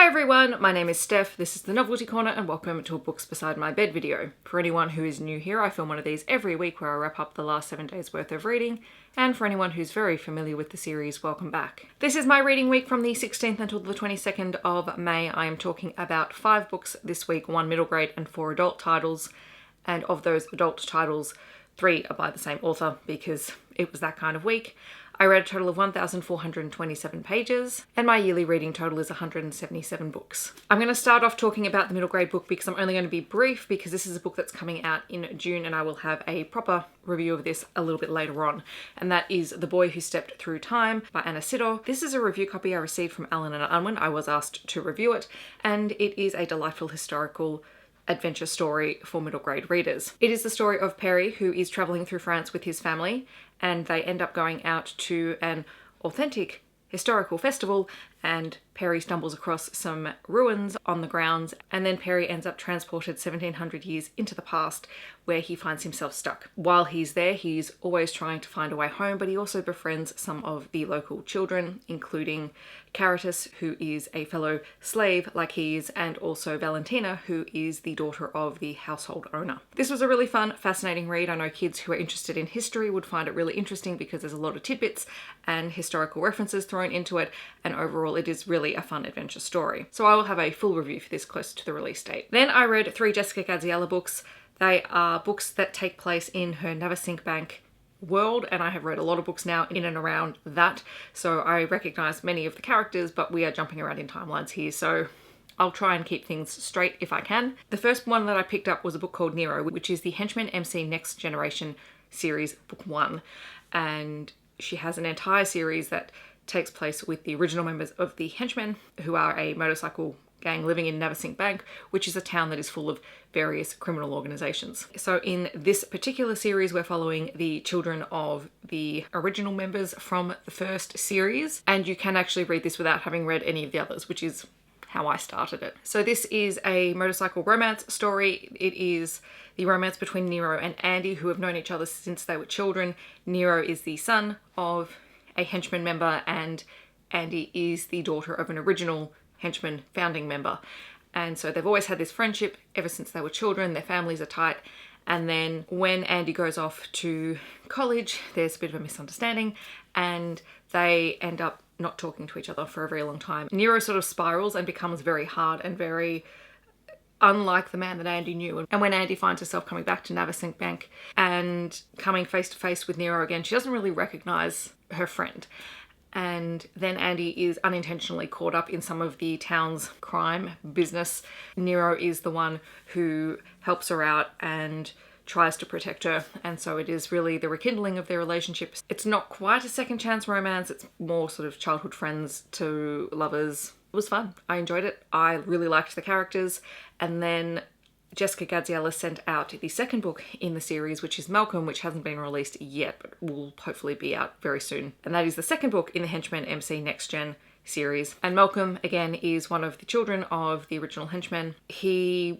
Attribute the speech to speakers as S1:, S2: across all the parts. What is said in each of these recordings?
S1: Hi everyone, my name is Steph, this is the Novelty Corner and welcome to a Books Beside My Bed video. For anyone who is new here, I film one of these every week where I wrap up the last 7 days worth of reading, and for anyone who's very familiar with the series, welcome back. This is my reading week from the 16th until the 22nd of May. I am talking about 5 books this week, 1 middle grade and 4 adult titles, and of those adult titles, 3 are by the same author because it was that kind of week. I read a total of 1,427 pages, and my yearly reading total is 177 books. I'm going to start off talking about the middle grade book because I'm only going to be brief because this is a book that's coming out in June and I will have a proper review of this a little bit later on. And that is The Boy Who Stepped Through Time by Anna Sidor. This is a review copy I received from Allen and Unwin. I was asked to review it, and it is a delightful historical adventure story for middle grade readers. It is the story of Perry, who is traveling through France with his family, and they end up going out to an authentic historical festival, and Perry stumbles across some ruins on the grounds, and then Perry ends up transported 1700 years into the past where he finds himself stuck. While he's there, he's always trying to find a way home, but he also befriends some of the local children, including Caritas, who is a fellow slave like he is, and also Valentina, who is the daughter of the household owner. This was a really fun, fascinating read. I know kids who are interested in history would find it really interesting because there's a lot of tidbits and historical references thrown into it, and overall it is really a fun adventure story. So I will have a full review for this close to the release date. Then I read 3 Jessica Gaziella books. They are books that take place in her Navasink Bank world, and I have read a lot of books now in and around that, so I recognise many of the characters, but we are jumping around in timelines here, so I'll try and keep things straight if I can. The first one that I picked up was a book called Niro, which is the Henchman MC Next Generation series, book 1, and she has an entire series that takes place with the original members of the Henchmen, who are a motorcycle gang living in Navasink Bank, which is a town that is full of various criminal organizations. So in this particular series, we're following the children of the original members from the first series, and you can actually read this without having read any of the others, which is how I started it. So this is a motorcycle romance story. It is the romance between Niro and Andy, who have known each other since they were children. Niro is the son of a henchman member, and Andy is the daughter of an original henchman founding member. And so they've always had this friendship ever since they were children. Their families are tight. And then when Andy goes off to college, there's a bit of a misunderstanding and they end up not talking to each other for a very long time. Niro sort of spirals and becomes very hard and very unlike the man that Andy knew. And when Andy finds herself coming back to Navasink Bank and coming face to face with Niro again, she doesn't really recognize her friend. And then Andy is unintentionally caught up in some of the town's crime business. Niro is the one who helps her out and tries to protect her, and so it is really the rekindling of their relationship. It's not quite a second chance romance, it's more sort of childhood friends to lovers. It was fun. I enjoyed it. I really liked the characters. And then Jessica Gaziella sent out the second book in the series, which is Malcolm, which hasn't been released yet, but will hopefully be out very soon. And that is the second book in the Henchman MC Next Gen series. And Malcolm, again, is one of the children of the original henchmen. He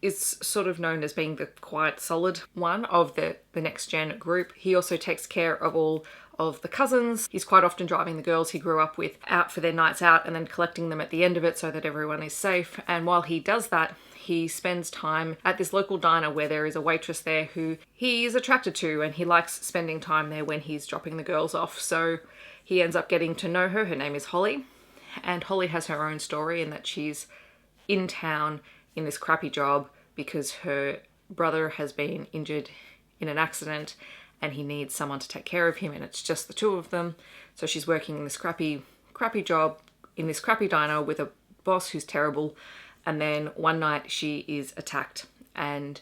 S1: is sort of known as being the quiet, solid one of the Next Gen group. He also takes care of all of the cousins. He's quite often driving the girls he grew up with out for their nights out and then collecting them at the end of it so that everyone is safe. And while he does that, he spends time at this local diner where there is a waitress there who he is attracted to, and he likes spending time there when he's dropping the girls off. So he ends up getting to know her. Her name is Holly, and Holly has her own story in that she's in town in this crappy job because her brother has been injured in an accident and he needs someone to take care of him, and it's just the two of them. So she's working in this crappy job in this crappy diner with a boss who's terrible. And then one night she is attacked, and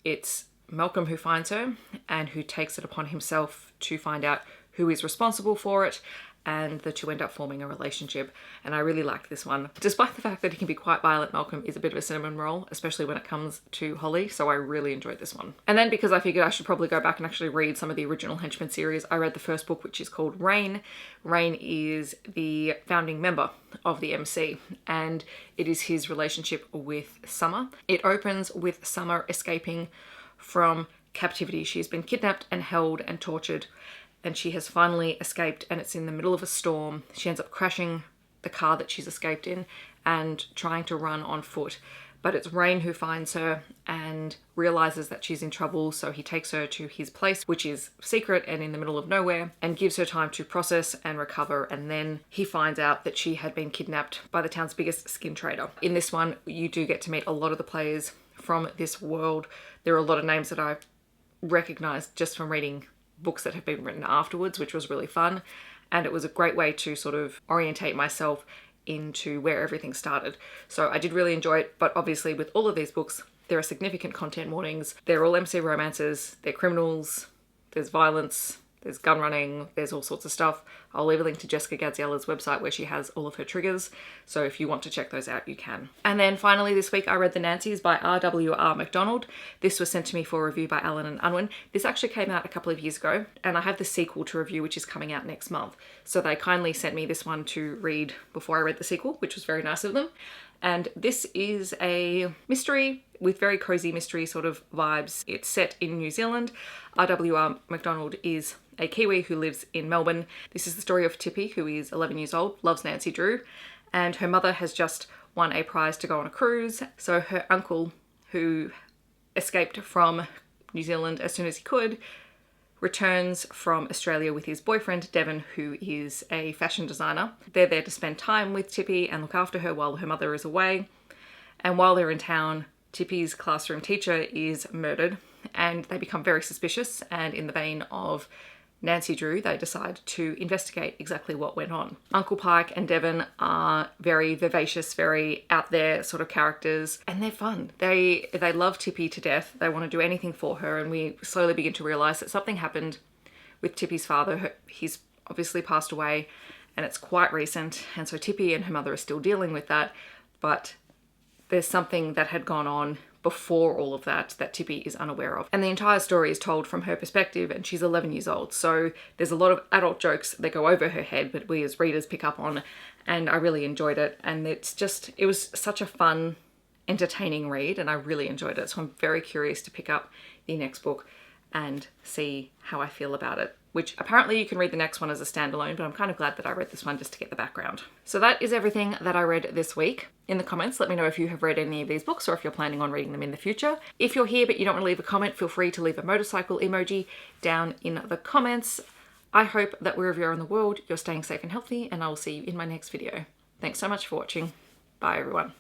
S1: it's Malcolm who finds her and who takes it upon himself to find out who is responsible for it, and the two end up forming a relationship. And I really liked this one. Despite the fact that he can be quite violent, Malcolm is a bit of a cinnamon roll, especially when it comes to Holly, so I really enjoyed this one. And then because I figured I should probably go back and actually read some of the original Henchman series, I read the first book, which is called Rain. Rain is the founding member of the MC, and it is his relationship with Summer. It opens with Summer escaping from captivity. She's been kidnapped and held and tortured, and she has finally escaped, and it's in the middle of a storm. She ends up crashing the car that she's escaped in and trying to run on foot. But it's Rain who finds her and realizes that she's in trouble, so he takes her to his place, which is secret and in the middle of nowhere, and gives her time to process and recover. And then he finds out that she had been kidnapped by the town's biggest skin trader. In this one, you do get to meet a lot of the players from this world. There are a lot of names that I recognized just from reading books that have been written afterwards, which was really fun. And it was a great way to sort of orientate myself into where everything started. So I did really enjoy it, but obviously with all of these books, there are significant content warnings. They're all MC romances, they're criminals, there's violence, there's gun running, there's all sorts of stuff. I'll leave a link to Jessica Gadziella's website where she has all of her triggers. So if you want to check those out, you can. And then finally this week, I read The Nancys by R.W.R. MacDonald. This was sent to me for review by Alan and Unwin. This actually came out a couple of years ago, and I have the sequel to review, which is coming out next month. So they kindly sent me this one to read before I read the sequel, which was very nice of them. And this is a mystery with very cozy mystery sort of vibes. It's set in New Zealand. R.W.R. MacDonald is a Kiwi who lives in Melbourne. This is the story of Tippy, who is 11 years old, loves Nancy Drew, and her mother has just won a prize to go on a cruise. So her uncle, who escaped from New Zealand as soon as he could, returns from Australia with his boyfriend, Devon, who is a fashion designer. They're there to spend time with Tippy and look after her while her mother is away. And while they're in town, Tippy's classroom teacher is murdered, and they become very suspicious, and in the vein of Nancy Drew, they decide to investigate exactly what went on. Uncle Pike and Devon are very vivacious, very out there sort of characters, and they're fun. They love Tippy to death. They want to do anything for her, and we slowly begin to realize that something happened with Tippy's father. He's obviously passed away, and it's quite recent, and so Tippy and her mother are still dealing with that, but there's something that had gone on before all of that Tippy is unaware of. And the entire story is told from her perspective, and she's 11 years old. So there's a lot of adult jokes that go over her head, but we as readers pick up on, and I really enjoyed it. And it was such a fun, entertaining read, and I really enjoyed it. So I'm very curious to pick up the next book and see how I feel about it, which apparently you can read the next one as a standalone, but I'm kind of glad that I read this one just to get the background. So that is everything that I read this week. In the comments, let me know if you have read any of these books or if you're planning on reading them in the future. If you're here but you don't want to leave a comment, feel free to leave a motorcycle emoji down in the comments. I hope that wherever you're in the world, you're staying safe and healthy, and I will see you in my next video. Thanks so much for watching. Bye everyone.